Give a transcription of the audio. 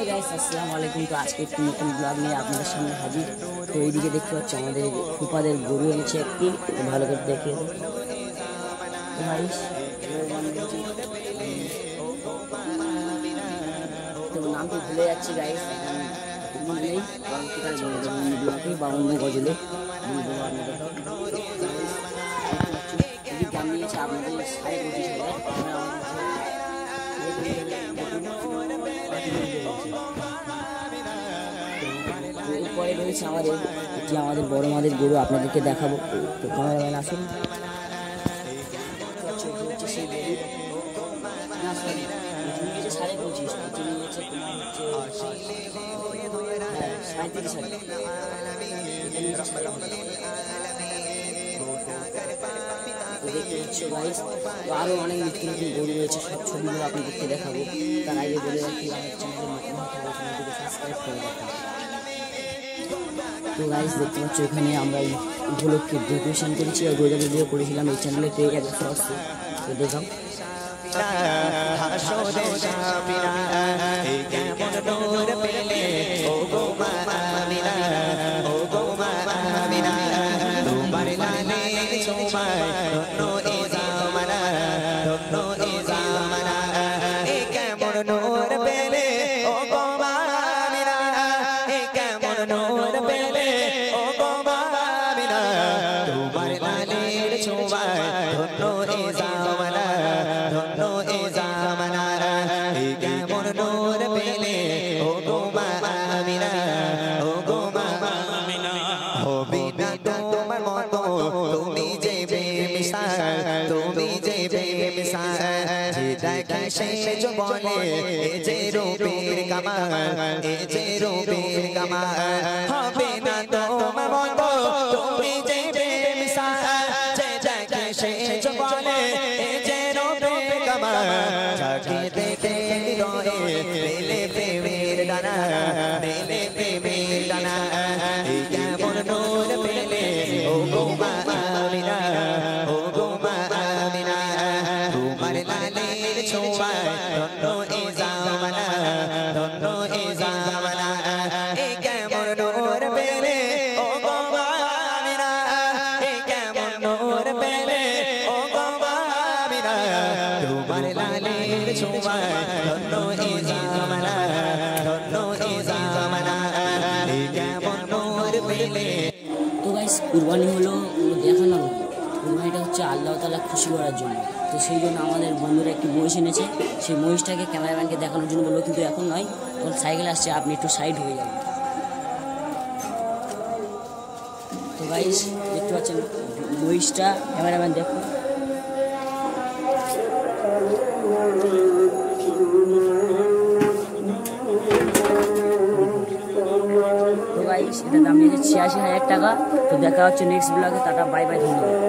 Guys अस्सलाम वालेकुम। तो आज के एक नতুन ब्लॉग নিয়ে আপনাদের সামনে হাজির। তো এইদিকে দেখতে পাচ্ছ আমাদের ফুপাদের গরু এনেছে একটি, ভালো করে দেখিয়ে দিই গাইস। তো নামটি ভুলে যাচ্ছি গাইস, মনে নেই কারণ কি তার বলে দেবো ব্লগে বা অন্য গজলে বলবো আপনাদের। এই গান নিয়েছে আপনাদের 25,000। পরে রয়েছে আমাদের বড় মাদের গরু, আপনাদেরকে দেখাবো। তো ক্যামেরাম্যান আসুন। আরো অনেক নতুন নতুন গরু রয়েছে, সব ছবিগুলো আপনাদেরকে দেখাবো। তার আগে বলে রাখি আমার চ্যানেলে সাবস্ক্রাইব করে রাখুন। তো গাইস দেখতে পাচ্ছ এখানে আমরা এই উপলক্ষে ডেকোরেশন করেছি আর গোজা ভিডিও করেছিলাম, এই চ্যানেলে পেয়ে যাবে আসছে। তো দেখাও जो बोले जे रूपेर कमाल जे रूपेर कमाल হবে না তোমার মতো তুমি যে বেমিসাল যে যাকে সে जो बोले যে রূপের কমাল যাকে দেখে হৃদয়ে মেলে প্রেমের ডানা মেলে প্রেমের ডানা এই কেমন নূর পেলে ও গো মা আমিনা ও গো মা আমিনা তোমার লালের ছোঁয়ায় তো গাইস কুরবানি হলো দেখানো, কুরবানিটা হচ্ছে আল্লাহ তাআলা খুশি করার জন্য। তো সেই জন্য আমাদের বন্ধুরা একটি মহিষ এনেছে, সেই মহিষটাকে ক্যামেরাম্যানকে দেখানোর জন্য বললো, কিন্তু এখন নয়, তখন সাইকেল আসছে, আপনি একটু সাইড হয়ে যাবেন। তো গাইস দেখতে পাচ্ছেন মহিষটা, ক্যামেরাম্যান দেখুন। তো গাইস এটার দাম নিয়েছে 86,000 টাকা। তো দেখা হচ্ছে নেক্সট ব্লগে। টাটা, বাই বাই, ধন্যবাদ।